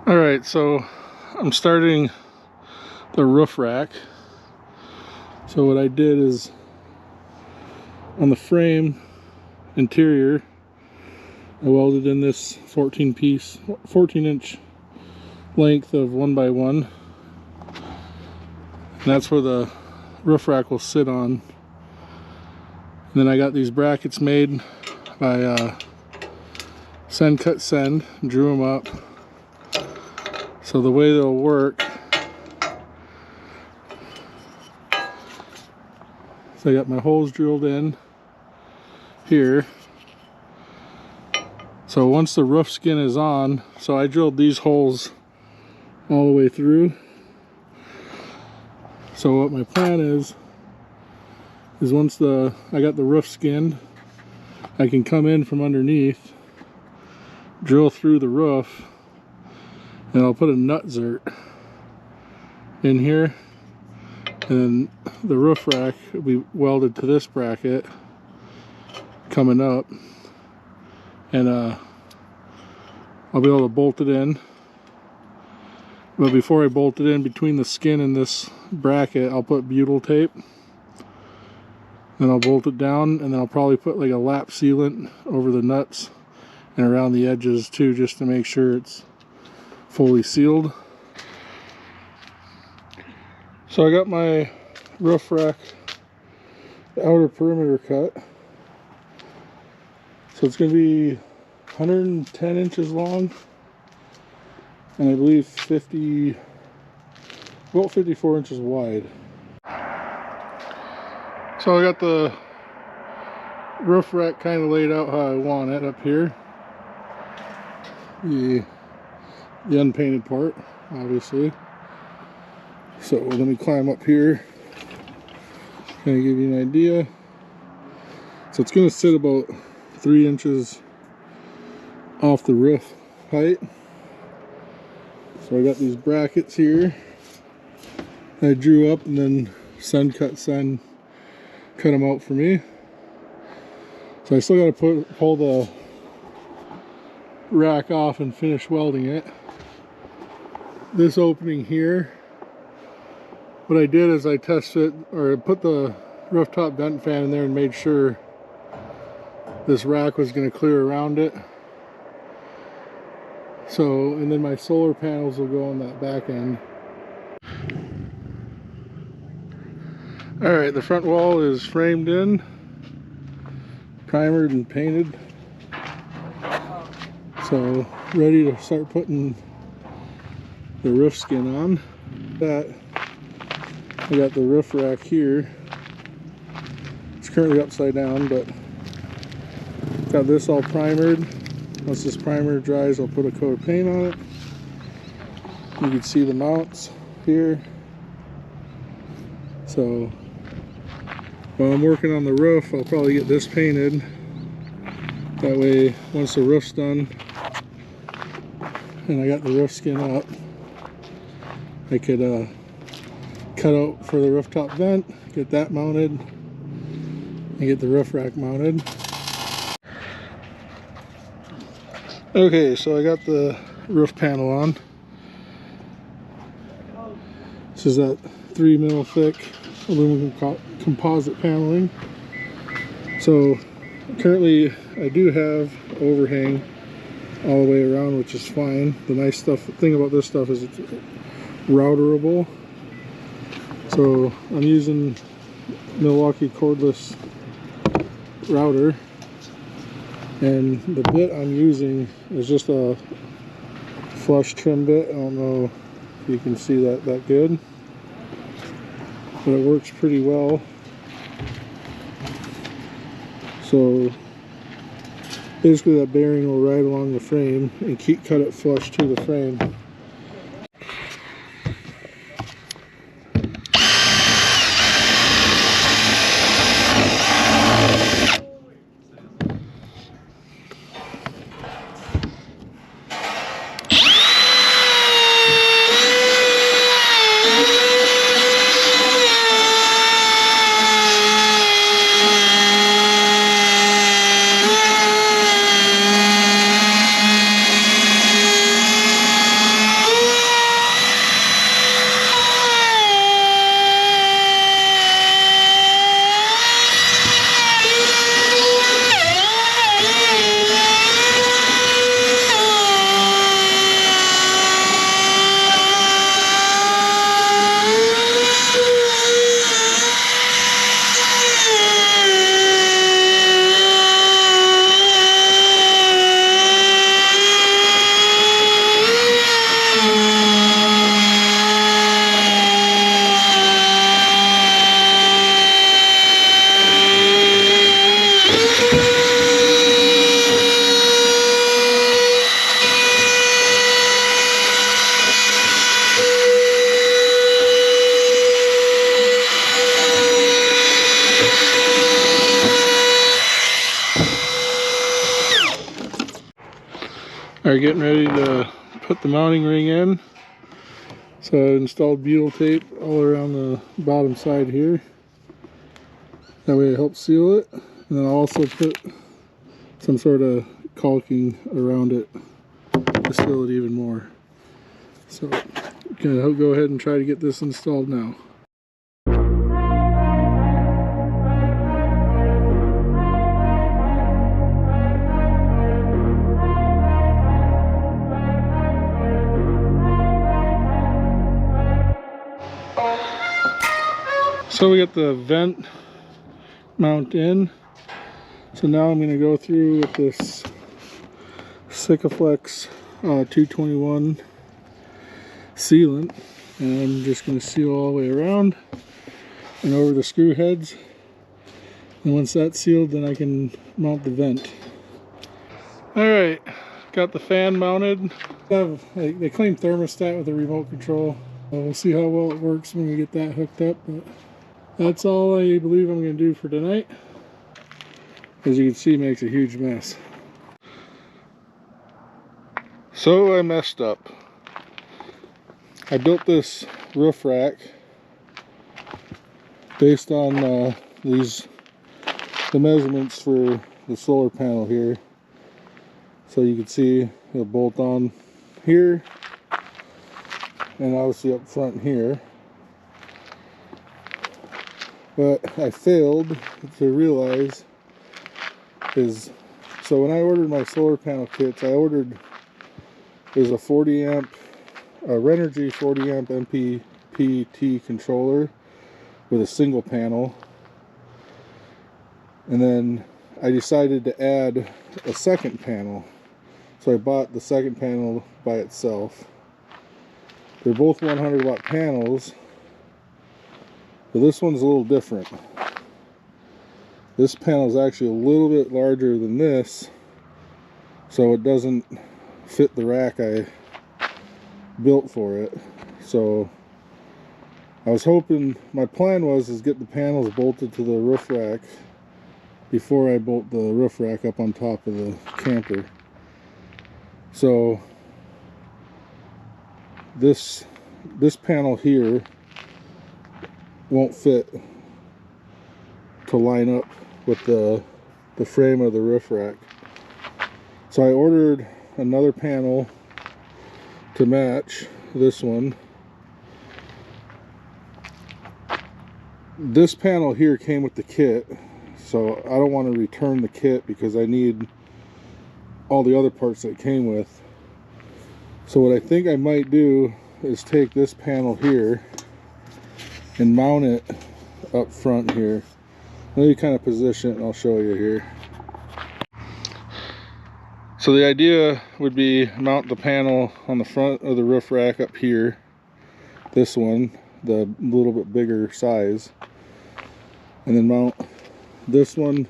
All right, so I'm starting the roof rack. So what I did is on the frame interior, I welded in this 14 inch length of 1x1, and that's where the roof rack will sit on. And then I got these brackets made by Send Cut Send, drew them up. So the way they'll work, so I got my holes drilled in here. So once the roof skin is on, so I drilled these holes all the way through. So what my plan is once I got the roof skinned, I can come in from underneath, drill through the roof, and I'll put a nut zert in here, and then the roof rack will be welded to this bracket coming up, and I'll be able to bolt it in. But before I bolt it in, between the skin and this bracket, I'll put butyl tape. Then I'll bolt it down, and then I'll probably put like a lap sealant over the nuts and around the edges too, just to make sure it's fully sealed. So I got my roof rack, the outer perimeter cut. So it's going to be 110 inches long, and I believe about 54 inches wide. So I got the roof rack kind of laid out how I want it up here. The unpainted part, obviously. So let me climb up here and give you an idea. So it's going to sit about 3 inches off the roof height. So I got these brackets here I drew up, and then Send Cut Send cut them out for me. So I still got to pull the rack off and finish welding it. This opening here, what I did is I tested, or put the rooftop vent fan in there and made sure this rack was going to clear around it. So, and then my solar panels will go on that back end. Alright, the front wall is framed in, primered and painted. So, ready to start putting the roof skin on. I got the roof rack here. It's currently upside down, but got this all primered. Once this primer dries, I'll put a coat of paint on it. You can see the mounts here. So while I'm working on the roof, I'll probably get this painted. That way, once the roof's done and I got the roof skin up, I could cut out for the rooftop vent, get that mounted, and get the roof rack mounted. Okay, so I got the roof panel on. This is that 3 mil thick aluminum composite paneling. So currently I do have overhang all the way around, which is fine. The nice thing about this stuff is it's routerable. So I'm using Milwaukee cordless router, and the bit I'm using is just a flush trim bit. I don't know if you can see that good, but it works pretty well. So basically that bearing will ride along the frame and cut it flush to the frame. are getting ready to put the mounting ring in. So I installed butyl tape all around the bottom side here. That way it helps seal it. And then I'll also put some sort of caulking around it to seal it even more. So gonna go ahead and try to get this installed now. So we got the vent mount in. So now I'm going to go through with this Sikaflex 221 sealant, and I'm just going to seal all the way around and over the screw heads. And once that's sealed, then I can mount the vent. Alright, got the fan mounted. They claim thermostat with a remote control. We'll see how well it works when we get that hooked up. But that's all I believe I'm going to do for tonight. As you can see, it makes a huge mess. So I messed up. I built this roof rack based on the measurements for the solar panel here. So you can see it'll bolt on here and obviously up front here. What I failed to realize is, so when I ordered my solar panel kits, I ordered, there's a 40 amp, a Renogy 40 amp MPPT controller with a single panel. And then I decided to add a second panel. So I bought the second panel by itself. They're both 100 watt panels. But this one's a little different. This panel is actually a little bit larger than this, so it doesn't fit the rack I built for it. So I was hoping, my plan was to get the panels bolted to the roof rack before I bolt the roof rack up on top of the camper. So this panel here won't fit to line up with the frame of the roof rack. So I ordered another panel to match this one. This panel here came with the kit, so I don't want to return the kit because I need all the other parts that it came with. So what I think I might do is take this panel here and mount it up front here. Let me kind of position it and I'll show you here. So the idea would be mount the panel on the front of the roof rack up here. This one, the little bit bigger size. And then mount this one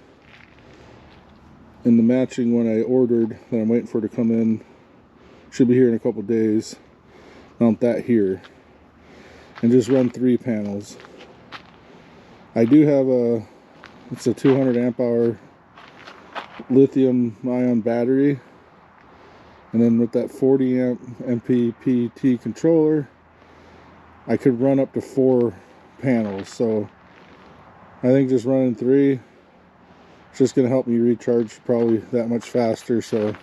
and the matching one I ordered that I'm waiting for to come in. Should be here in a couple days. Mount that here. And just run 3 panels. I do have it's a 200 amp hour lithium ion battery, and then with that 40 amp MPPT controller I could run up to 4 panels. So I think just running 3, it's just going to help me recharge probably that much faster. So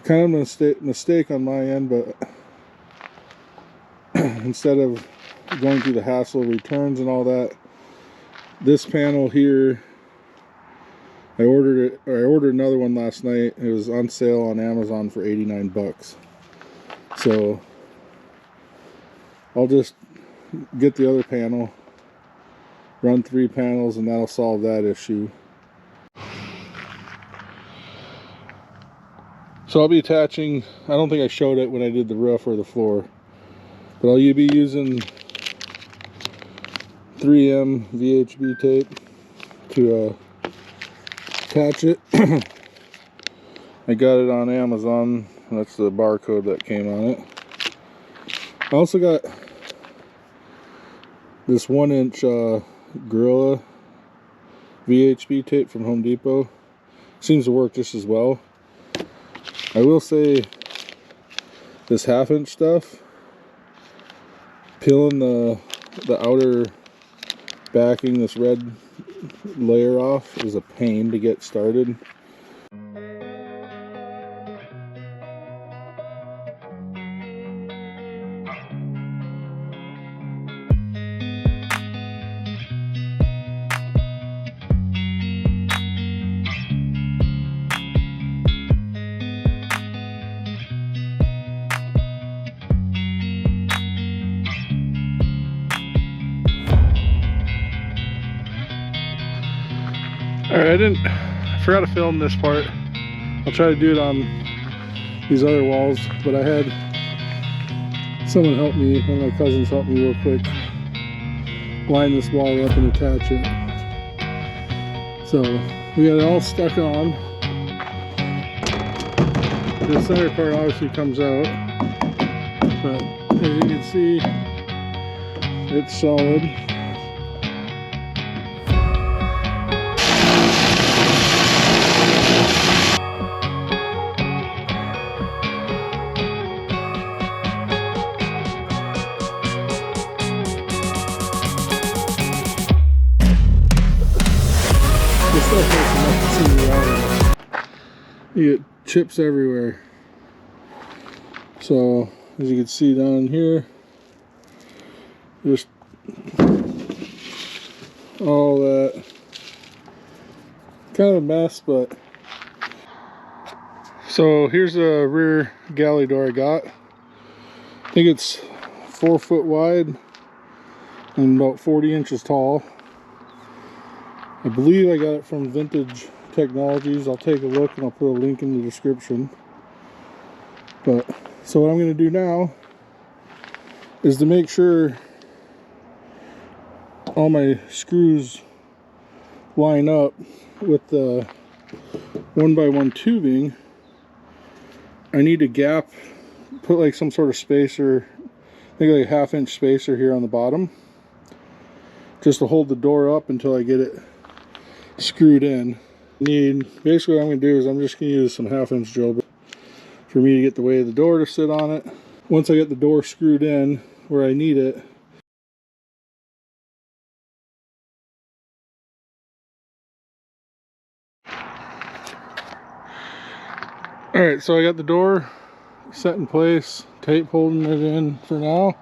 kind of a mistake on my end, but instead of going through the hassle of returns and all that, this panel here, I ordered another one last night. It was on sale on Amazon for 89 bucks. So I'll just get the other panel, run 3 panels, and that'll solve that issue. So I'll be attaching, I don't think I showed it when I did the roof or the floor, but I'll be using 3M VHB tape to attach it. I got it on Amazon. That's the barcode that came on it. I also got this 1-inch Gorilla VHB tape from Home Depot. Seems to work just as well. I will say this 1/2 inch stuff, peeling the outer backing, this red layer off, is a pain to get started. Alright, I forgot to film this part. I'll try to do it on these other walls, but I had someone help me, one of my cousins helped me real quick, line this wall up and attach it. So we got it all stuck on. The center part obviously comes out, but as you can see, it's solid. You get chips everywhere. So as you can see down here, just all that, kind of a mess. But so here's the rear galley door I got. I think it's 4 foot wide and about 40 inches tall. I believe I got it from Vintage Technologies. I'll take a look and I'll put a link in the description. But so what I'm going to do now is to make sure all my screws line up with the 1x1 tubing. I need a gap, put like some sort of spacer, I think like a 1/2 inch spacer here on the bottom, just to hold the door up until I get it screwed in. Basically what I'm going to do is I'm just going to use some 1/2 inch drill bit for me to get the weight of the door to sit on it. Once I get the door screwed in where I need it, alright, so I got the door set in place, tape holding it in for now.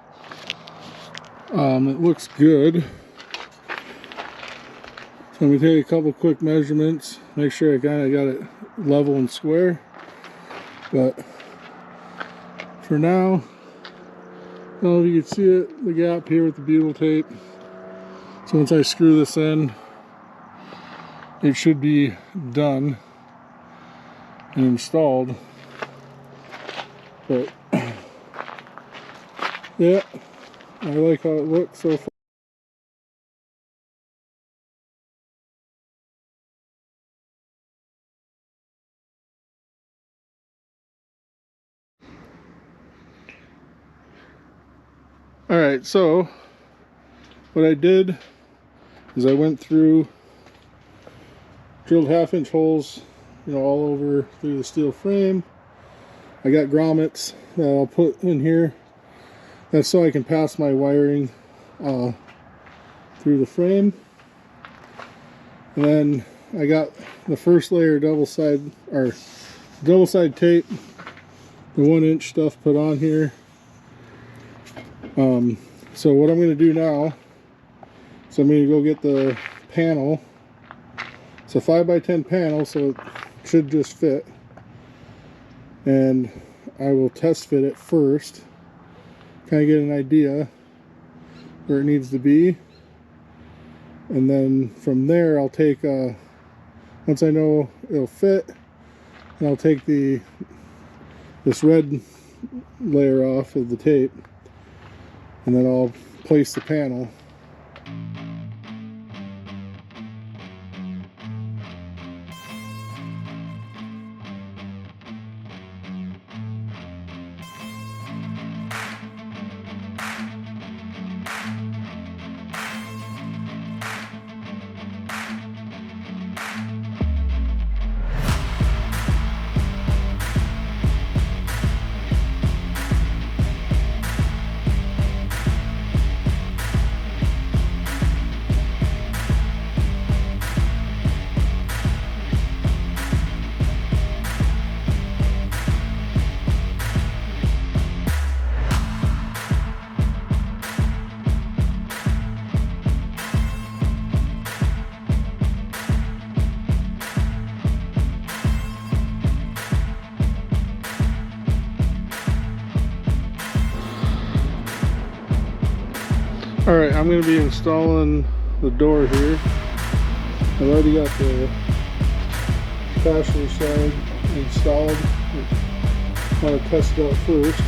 It looks good. So I'm going to take a couple quick measurements, make sure I kind of got it level and square. But for now, I don't know if you can see it, the gap here with the butyl tape. So once I screw this in, it should be done and installed. But yeah, I like how it looks so far. Alright, so what I did is I went through, drilled 1/2 inch holes, all over through the steel frame. I got grommets that I'll put in here. That's so I can pass my wiring through the frame. And then I got the first layer double side tape, the 1 inch stuff put on here. So what I'm going to do now is I'm going to go get the panel. It's a 5x10 panel, so it should just fit. And I will test fit it first, kind of get an idea where it needs to be. And then from there I'll take, once I know it'll fit, and I'll take this red layer off of the tape, and then I'll place the panel. Alright, I'm going to be installing the door here. I've already got the passenger side installed. I want to test it out first.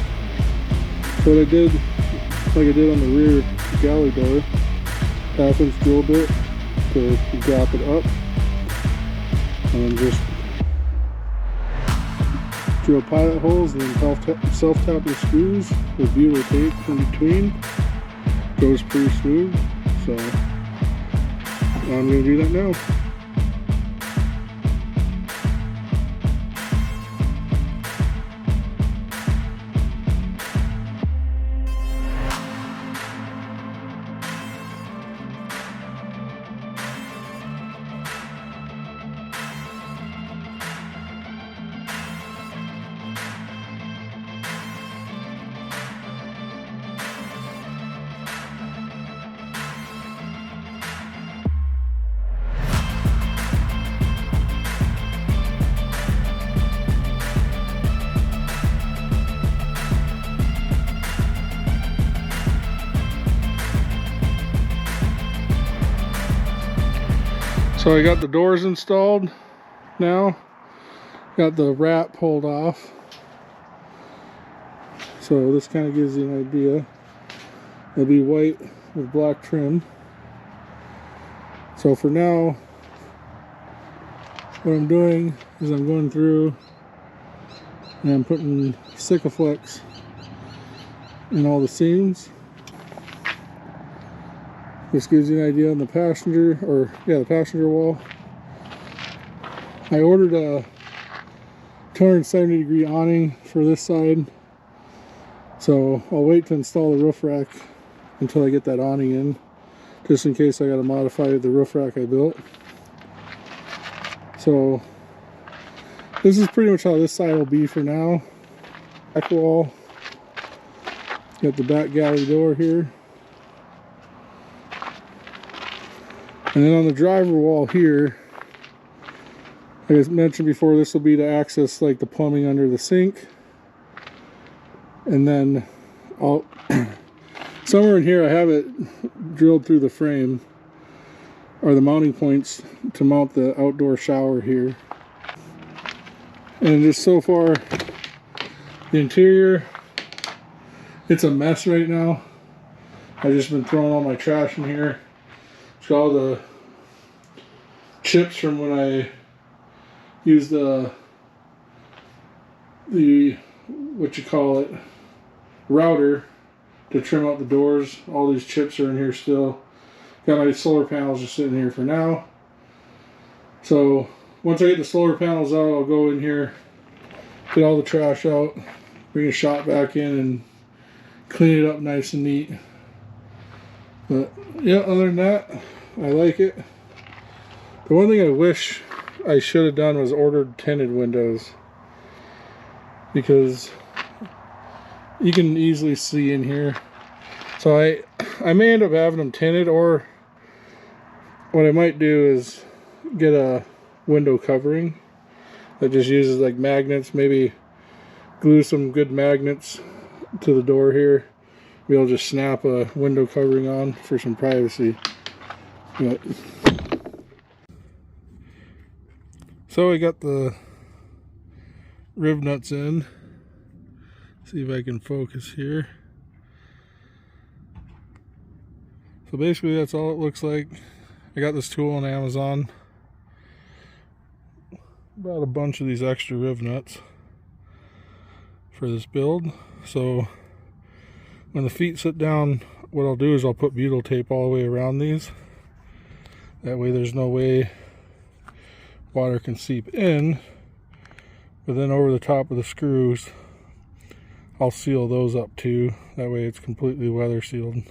So what I did, like I did on the rear galley door, 1/2-inch drill bit to drop it up, and then just drill pilot holes and then self-tapping screws with butyl tape in between. Goes pretty smooth, so I'm going to do that now. So I got the doors installed now, got the wrap pulled off. So this kind of gives you an idea. It'll be white with black trim. So for now, what I'm doing is I'm going through and I'm putting Sikaflex in all the seams. This gives you an idea on the passenger, the passenger wall. I ordered a 270-degree awning for this side, so I'll wait to install the roof rack until I get that awning in, just in case I got to modify the roof rack I built. So this is pretty much how this side will be for now. Back wall, got the back galley door here. And then on the driver wall here, like I mentioned before, this will be to access like the plumbing under the sink. And then I'll somewhere in here I have it drilled through the frame, or the mounting points to mount the outdoor shower here. And just so far, the interior, it's a mess right now. I've just been throwing all my trash in here. It's got all the chips from when I used the what you call it, router to trim out the doors. All these chips are in here still. Got my solar panels just sitting here for now. So once I get the solar panels out, I'll go in here, get all the trash out, bring a shop back in and clean it up nice and neat. But yeah, other than that, I like it. The one thing I wish I should have done was ordered tinted windows, because you can easily see in here. So I may end up having them tinted, or what I might do is get a window covering that just uses like magnets, maybe glue some good magnets to the door here, be able to just snap a window covering on for some privacy. But so I got the rib nuts in. See if I can focus here. So basically that's all it looks like. I got this tool on Amazon. Bought a bunch of these extra rib nuts for this build. So when the feet sit down, what I'll do is I'll put butyl tape all the way around these. That way there's no way water can seep in. But then over the top of the screws, I'll seal those up too. That way it's completely weather sealed.